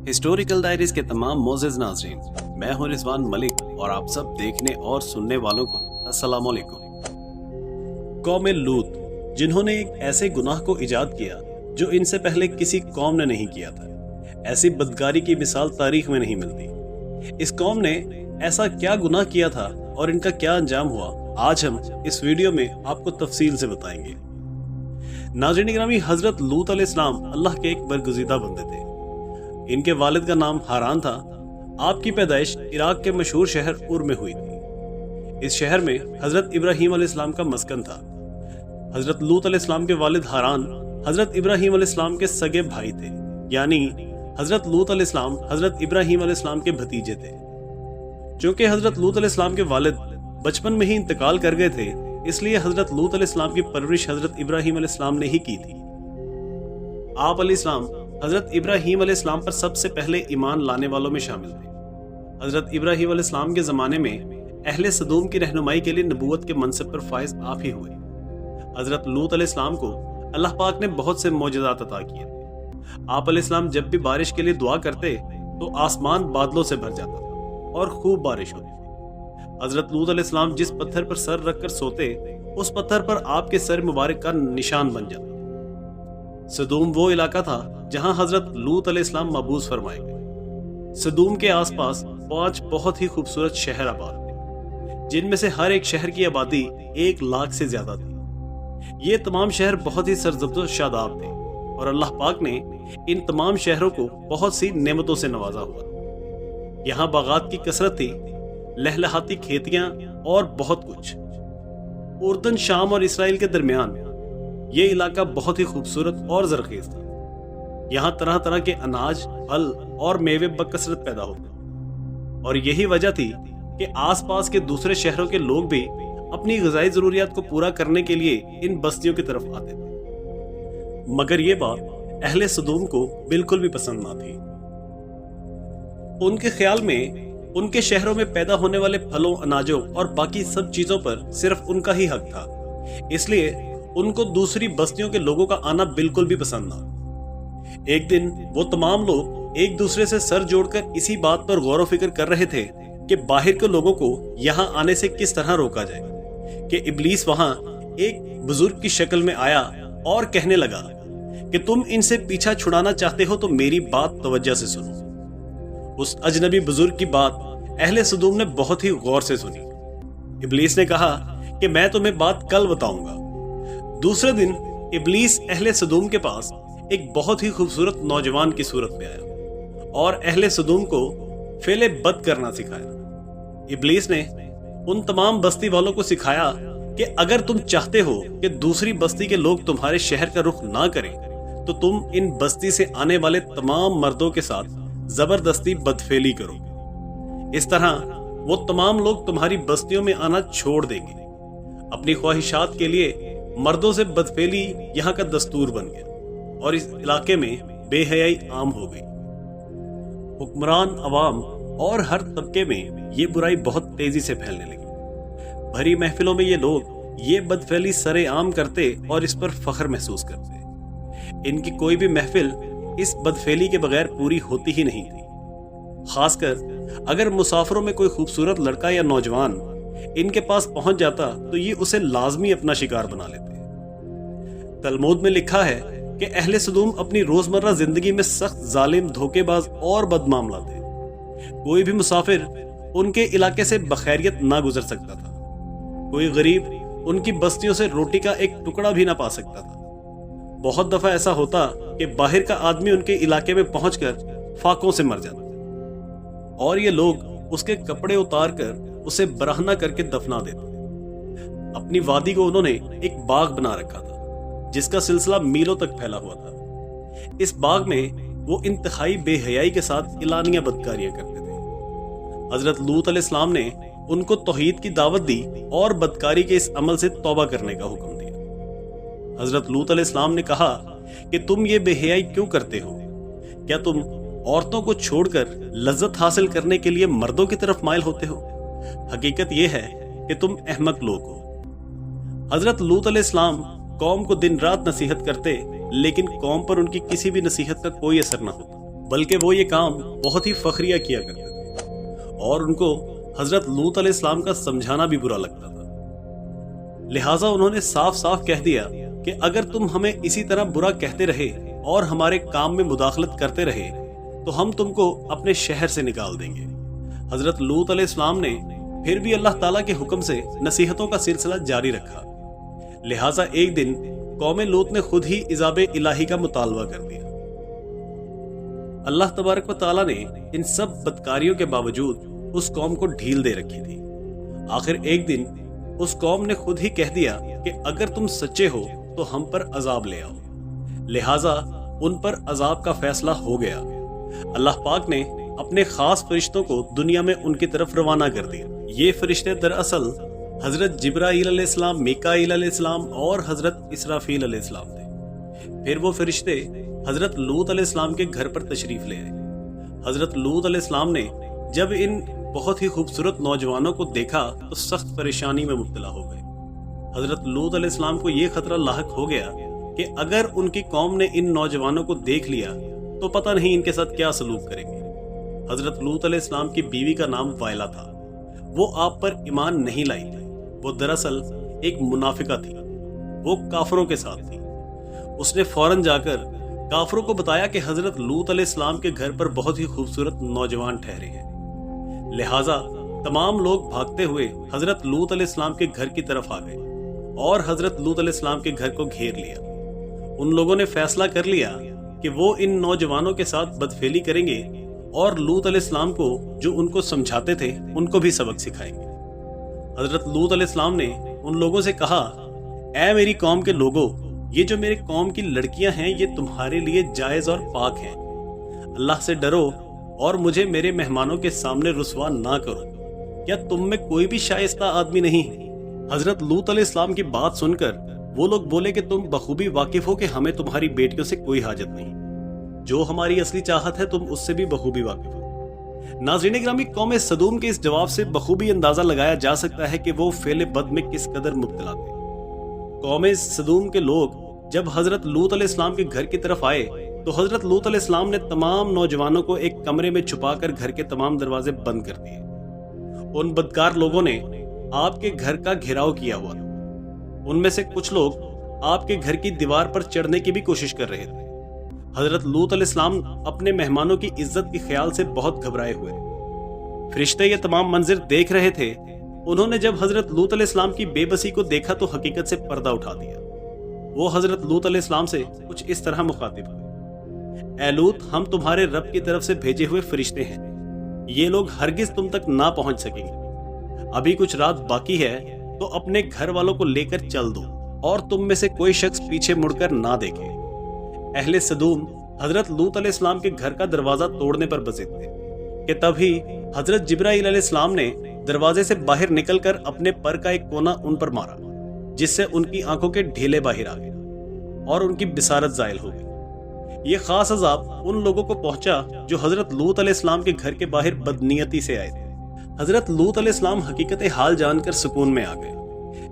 Historical diaries के तमाम मोअज़्ज़िज़ नाज़रीन, मैं हूं रिजवान मलिक और आप सब देखने और सुनने वालों को अस्सलाम वालेकुम। कौम लूत, जिन्होंने एक ऐसे गुनाह को इजाद किया जो इनसे पहले किसी कौम ने नहीं किया था। ऐसी बदकारी की मिसाल तारीख में नहीं मिलती। इस कौम ने ऐसा क्या गुनाह किया था और इनका क्या अंजाम हुआ, आज हम इस वीडियो में आपको तफसील से बताएंगे। नाज़रीन गिरामी, हजरत लूत अलैहिस्सलाम अल्लाह के एक बरगुज़ीदा बंदे थे। इनके वालिद का नाम हारान था। आपकी पैदाइश इराक के मशहूर शहर उर में हुई थी। इस शहर में हजरत इब्राहीम अलैहिस्सलाम का मस्कन था। हजरत लूत अलैहिस्सलाम के वालिद हारान हजरत इब्राहीम अलैहिस्सलाम के सगे भाई थे, यानी हजरत लूत अलैहिस्सलाम हजरत इब्राहीम अलैहिस्सलाम के भतीजे थे। चूंकि हजरत लूत अलैहिस्सलाम के वालिद बचपन में ही इंतकाल कर गए थे, इसलिए हजरत लूत अलैहिस्सलाम की परवरिश हजरत इब्राहीम अलैहिस्सलाम ने ही की थी। आप अलैहिस्सलाम हजरत इब्राहीम अलैहिस्सलाम पर सबसे पहले ईमान लाने वालों में शामिल थे। हजरत इब्राहीम अलैहिस्सलाम के ज़माने में अहले सदूम की रहनुमाई के लिए नबूवत के मनसब पर फाइज आप ही हुए। हजरत लूत अलैहिस्सलाम को अल्लाह पाक ने बहुत से मोजज़ात अता किए थे। आप अलैहिस्सलाम जब भी बारिश के लिए दुआ करते तो आसमान बादलों से भर जाता था और खूब बारिश होती थी। हजरत लूत अलैहिस्सलाम जिस पत्थर पर सर रखकर सोते, उस पत्थर पर आपके सर मुबारक का निशान बन जाता। सदूम वो इलाका था जहां हजरत लूत अलैहिस्सलाम मबूस फरमाए गए। सदूम के आसपास 5 बहुत ही खूबसूरत शहर आबाद थे, जिनमें से हर एक शहर की आबादी 1 लाख से ज्यादा थी। ये तमाम शहर बहुत ही सरजब्द और शादाब थे और अल्लाह पाक ने इन तमाम शहरों को बहुत सी नेमतों से नवाजा हुआ। यहाँ बागात की कसरत थी, लहलहाती खेतियां और बहुत कुछ। उर्दन, शाम और इसराइल के दरमियान ये इलाका बहुत ही खूबसूरत और जरखेज था। यहाँ तरह तरह के अनाज, फल और मेवे बकसरत पैदा होते और यही वजह थी कि आसपास के दूसरे शहरों के लोग भी अपनी ग़िज़ाई ज़रूरियात को पूरा करने के लिए इन बस्तियों की तरफ आते थे। मगर ये बात अहले सदूम को बिल्कुल भी पसंद ना थी। उनके ख्याल में उनके शहरों में पैदा होने वाले फलों, अनाजों और बाकी सब चीजों पर सिर्फ उनका ही हक था, इसलिए उनको दूसरी बस्तियों के लोगों का आना बिल्कुल भी पसंद ना। एक दिन वो तमाम लोग एक दूसरे से सर जोड़कर इसी बात पर गौर व फिक्र कर रहे थे कि बाहर के लोगों को यहाँ आने से किस तरह रोका जाए कि इब्लीस वहां एक बुजुर्ग की शक्ल में आया और कहने लगा कि तुम इनसे पीछा छुड़ाना चाहते हो तो मेरी बात तवज्जो से सुनो। उस अजनबी बुजुर्ग की बात अहले सदूम ने बहुत ही गौर से सुनी। इब्लीस ने कहा कि मैं तुम्हें बात कल बताऊंगा। दूसरे दिन इब्लीस अहले सदूम के पास एक बहुत ही खूबसूरत नौजवान की सूरत में आया और अहले सदूम को फेले बद करना सिखाया। इब्लीस ने उन तमाम बस्ती वालों को सिखाया कि अगर तुम चाहते हो कि दूसरी बस्ती के लोग तुम्हारे शहर का रुख ना करें तो तुम इन बस्ती से आने वाले तमाम मर्दों के साथ जबरदस्ती बदफेली करो। इस तरह वो तमाम लोग तुम्हारी बस्तियों में आना छोड़ देंगे। अपनी ख्वाहिशात के लिए मर्दों से बदफेली यहाँ का दस्तूर बन गया और इस इलाके में बेहयाई आम हो गई। हुक्मरान, अवाम और हर तबके में ये बुराई बहुत तेजी से फैलने लगी। भरी महफिलों में ये लोग ये बदफेली सरेआम करते और इस पर फख्र महसूस करते। इनकी कोई भी महफिल इस बदफेली के बगैर पूरी होती ही नहीं थी। खासकर अगर मुसाफिरों में कोई खूबसूरत लड़का या नौजवान इनके पास पहुंच जाता तो ये उसे लाजमी अपना शिकार बना लेते। तलमूद में लिखा है कि अहले सदूम अपनी रोजमर्रा जिंदगी में सख्त जालिम, धोखेबाज और बदमामला थे। कोई भी मुसाफिर उनके इलाके से बखैरियत ना गुजर सकता था। कोई गरीब उनकी बस्तियों से रोटी का एक टुकड़ा भी ना पा सकता था। बहुत दफा ऐसा होता कि बाहर का आदमी उनके इलाके में पहुंचकर फाकों से मर जाता और ये लोग उसके कपड़े उतार कर उसे बरहना करके दफना देते। अपनी वादी को उन्होंने एक बाग बना रखा था जिसका सिलसिला मीलों तक फैला हुआ था। इस बाग में वो इंतहाई बेहयाई के साथ इलानिया बदकारियां करते थे। हजरत लूत अलैहिस्सलाम ने उनको तौहीद की दावत दी और बदकारी के इस अमल से तौबा करने का हुक्म दिया। हजरत लूत अलैहिस्सलाम ने कहा कि तुम ये बेहयाई क्यों करते हो? क्या तुम औरतों को छोड़कर लज्जत हासिल करने के लिए मर्दों की तरफ माइल होते हो? हकीकत यह है कि तुम अहमक लोग हो। हजरत लूत अलैहिस्सलाम कौम को दिन रात नसीहत करते, लेकिन कौम पर उनकी किसी भी नसीहत का कोई असर न होता। بلکہ وہ یہ کام بہت ہی فخریہ کیا کرتے تھے اور ان کو حضرت لوط علیہ السلام کا سمجھانا بھی برا لگتا تھا۔ لہٰذا انہوں نے صاف صاف کہہ دیا کہ اگر تم ہمیں اسی طرح برا کہتے رہے اور ہمارے کام میں مداخلت کرتے رہے تو ہم تم کو اپنے شہر سے نکال دیں گے۔ حضرت لوط علیہ السلام نے پھر بھی اللہ تعالیٰ کے حکم سے نصیحتوں کا سلسلہ جاری رکھا۔ لہٰذا ایک دن قوم لوط نے خود ہی عذاب الہی کا مطالبہ کر دیا۔ اللہ تبارک و تعالیٰ نے ان سب بدکاریوں کے باوجود اس قوم کو ڈھیل دے رکھی تھی۔ آخر ایک دن اس قوم نے خود ہی کہہ دیا کہ اگر تم سچے ہو تو ہم پر عذاب لے آؤ۔ لہٰذا ان پر عذاب کا فیصلہ ہو گیا۔ اللہ پاک نے اپنے خاص فرشتوں کو دنیا میں ان کی طرف روانہ کر دیا۔ یہ فرشتے دراصل حضرت جبرائیل علیہ السلام، میکائیل علیہ السلام اور حضرت اسرافیل علیہ السلام تھے۔ پھر وہ فرشتے حضرت لوط علیہ السلام کے گھر پر تشریف لے آئے۔ حضرت لوط علیہ السلام نے جب ان بہت ہی خوبصورت نوجوانوں کو دیکھا تو سخت پریشانی میں مبتلا ہو گئے۔ حضرت لوط علیہ السلام کو یہ خطرہ لاحق ہو گیا کہ اگر ان کی قوم نے ان نوجوانوں کو دیکھ لیا تو پتہ نہیں ان کے ساتھ کیا سلوک کریں گے۔ حضرت لوط علیہ السلام کی بیوی کا نام وائلہ تھا۔ وہ آپ پر ایمان نہیں لائی تھی۔ وہ دراصل ایک منافقہ تھی۔ وہ کافروں کے ساتھ تھی۔ اس نے فوراً جا کر کافروں کو بتایا کہ حضرت لوط علیہ السلام کے گھر پر بہت ہی خوبصورت نوجوان ٹھہرے ہیں۔ لہٰذا تمام لوگ بھاگتے ہوئے حضرت لوط علیہ السلام کے گھر کی طرف آ گئے اور حضرت لوط علیہ السلام کے گھر کو گھیر لیا۔ ان لوگوں نے فیصلہ کر لیا کہ وہ ان نوجوانوں کے ساتھ بدفعلی کریں گے اور لوط علیہ السلام کو جو ان کو سمجھاتے تھے ان کو بھی سبق سکھائیں گے۔ حضرت لوط علیہ السلام نے ان لوگوں سے کہا، اے میری قوم کے لوگوں، یہ جو میرے قوم کی لڑکیاں ہیں یہ تمہارے لیے جائز اور پاک ہیں۔ اللہ سے ڈرو اور مجھے میرے مہمانوں کے سامنے رسوا نہ کرو۔ کیا تم میں کوئی بھی شائستہ آدمی نہیں؟ حضرت لوط علیہ السلام کی بات سن کر وہ لوگ بولے کہ تم بخوبی واقف ہو کہ ہمیں تمہاری بیٹیوں سے کوئی حاجت نہیں، جو ہماری اصلی چاہت ہے تم اس سے بھی بخوبی واقف ہو۔ ناظرین گرامی، قوم سدوم کے اس جواب سے بخوبی اندازہ لگایا جا سکتا ہے کہ وہ فعل بد میں کس قدر مبتلا تھے۔ قوم سدوم کے لوگ جب حضرت لوط علیہ السلام کے گھر کی طرف آئے تو حضرت لوط علیہ السلام نے تمام نوجوانوں کو ایک کمرے میں چھپا کر گھر کے تمام دروازے بند کر دیے۔ ان بدکار لوگوں نے آپ کے گھر کا گھیراؤ کیا ہوا تھا۔ ان میں سے کچھ لوگ آپ کے گھر کی دیوار پر چڑھنے کی بھی کوشش کر رہے تھے۔ حضرت لوط علیہ السلام اپنے مہمانوں کی عزت کے خیال سے بہت گھبرائے ہوئے۔ فرشتے یہ تمام منظر دیکھ رہے تھے۔ انہوں نے جب حضرت لوط علیہ السلام کی بے بسی کو دیکھا تو حقیقت سے پردہ اٹھا دیا۔ وہ حضرت لوط علیہ السلام سے کچھ اس طرح مخاطب ہوئے، اے لوط، ہم تمہارے رب کی طرف سے بھیجے ہوئے فرشتے ہیں۔ یہ لوگ ہرگز تم تک نہ پہنچ سکیں گے۔ ابھی کچھ رات باقی ہے تو اپنے گھر والوں کو لے کر چل دو اور تم میں سے کوئی شخص پیچھے مڑ کر نہ دیکھے۔ اہل سدوم حضرت لوط علیہ السلام کے گھر کا دروازہ توڑنے پر بضد تھے کہ تبھی حضرت جبرائیل علیہ السلام نے دروازے سے باہر نکل کر اپنے پر کا ایک کونا ان پر مارا، جس سے ان کی آنکھوں کے ڈھیلے باہر آ گئے اور ان کی بصارت زائل ہو گئی۔ یہ خاص عذاب ان لوگوں کو پہنچا جو حضرت لوط علیہ السلام کے گھر کے باہر بدنیتی سے آئے تھے۔ حضرت لوط علیہ السلام حقیقت حال جان کر سکون میں آ گئے،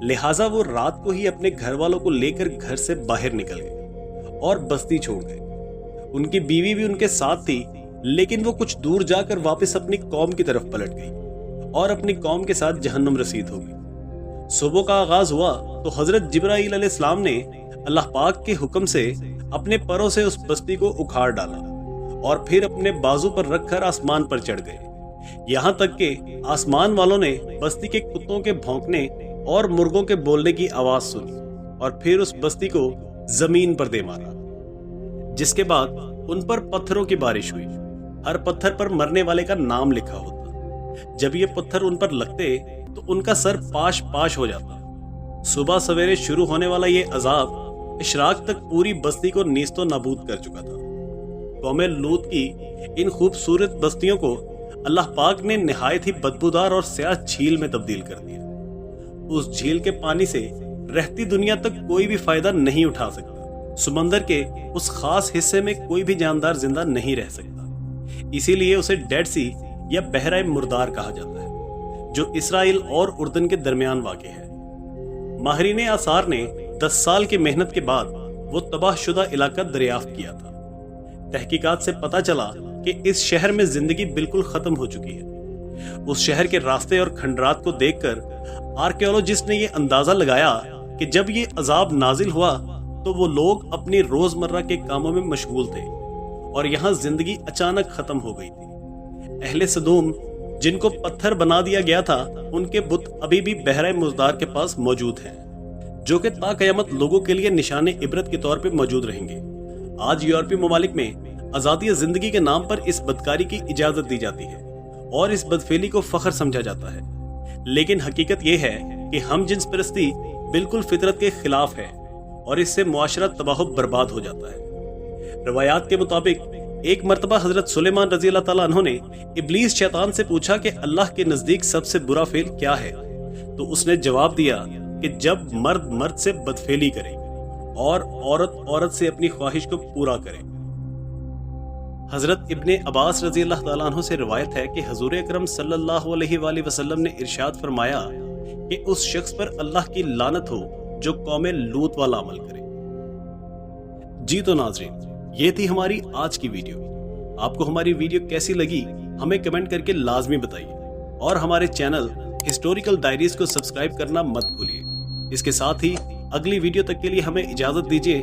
لہٰذا وہ رات کو ہی اپنے گھر والوں کو لے کر گھر سے باہر نکل گئے اور بستی چھوڑ گئے۔ ان کی بیوی بھی ان کے ساتھ تھی، لیکن وہ کچھ دور جا کر واپس اپنی قوم کی طرف پلٹ گئی اور اپنی قوم کے ساتھ جہنم رسید ہو گئی۔ صبح کا آغاز ہوا تو حضرت جبرائیل علیہ السلام نے اللہ پاک کے حکم سے اپنے پروں سے اس بستی کو اکھاڑ ڈالا اور پھر اپنے بازو پر رکھ کر آسمان پر چڑھ گئے، یہاں تک کہ آسمان والوں نے بستی کے کتوں کے بھونکنے اور مرغوں کے بولنے کی آواز سنی اور پھر اس بستی کو زمین پر دے مارا، جس کے بعد ان پر پتھروں کی بارش ہوئی۔ ہر پتھر پر مرنے والے کا نام لکھا ہوتا۔ جب یہ پتھر ان پر لگتے تو ان کا سر پاش پاش ہو جاتا۔ صبح سویرے شروع ہونے والا یہ عذاب اشراق تک پوری بستی کو نیست و نابود کر چکا تھا۔ قوم لوط کی ان خوبصورت بستیوں کو اللہ پاک نے نہایت ہی بدبودار اور سیاہ جھیل میں تبدیل کر دیا۔ اس جھیل کے پانی سے رہتی دنیا تک کوئی بھی فائدہ نہیں اٹھا سکتا۔ سمندر کے اس خاص حصے میں کوئی بھی جاندار زندہ نہیں رہ سکتا، اسی لیے اسے ڈیڈ سی یا بحرہ مردار کہا جاتا ہے، جو اسرائیل اور اردن کے درمیان واقع ہے۔ ماہرین آثار نے 10 سال کی محنت کے بعد وہ تباہ شدہ علاقہ دریافت کیا تھا۔ تحقیقات سے پتہ چلا कि इस शहर में जिंदगी बिल्कुल खत्म हो चुकी है। उस शहर के रास्ते और खंडरात को देखकर आर्कियोलॉजिस्ट ने यह अंदाजा लगाया कि जब ये अजाब नाजिल हुआ तो वो लोग अपनी रोजमर्रा के कामों में मशगूल थे और यहाँ जिंदगी अचानक खत्म हो गई थी। अहले सदूम जिनको पत्थर बना दिया गया था, उनके बुत अभी भी बहरे मुजदार के पास मौजूद हैं, जो कि ताक़यामत लोगों के लिए निशाने इबरत के तौर पे मौजूद रहेंगे। आज यूरोपीय ममालिक में आज़ादी जिंदगी के नाम पर इस बदकारी की इजाजत दी जाती है और इस बदफेली को फख्र समझा जाता है, लेकिन हकीकत यह है कि हम जिन्स परस्ती बिल्कुल फितरत के खिलाफ है और इससे मुआशरा तबाह बर्बाद हो जाता है। रवायात के मुताबिक एक मर्तबा हजरत सुलेमान रजी अल्लाह ताला अन्हु ने इब्लीस शैतान से पूछा कि अल्लाह के नजदीक सबसे बुरा फेल क्या है, तो उसने जवाब दिया कि जब मर्द मर्द से बदफेली करे और औरत औरत से अपनी ख्वाहिश को पूरा करे। हजरत इब्ने अब्बास रजी अल्लाह ताला अन्हु से रिवायत है कि हुजूर अकरम सल्लल्लाहु अलैहि वसल्लम ने इरशाद फरमाया कि उस शख्स पर अल्लाह की लानत हो जो कौमे लूत वाला अमल करे। जी तो नाज़रीन, ये थी हमारी आज की वीडियो। आपको हमारी वीडियो कैसी लगी हमें कमेंट करके लाजमी बताइए और हमारे चैनल हिस्टोरिकल डायरीज को सब्सक्राइब करना मत भूलिए। इसके साथ ही अगली वीडियो तक के लिए हमें इजाजत दीजिए।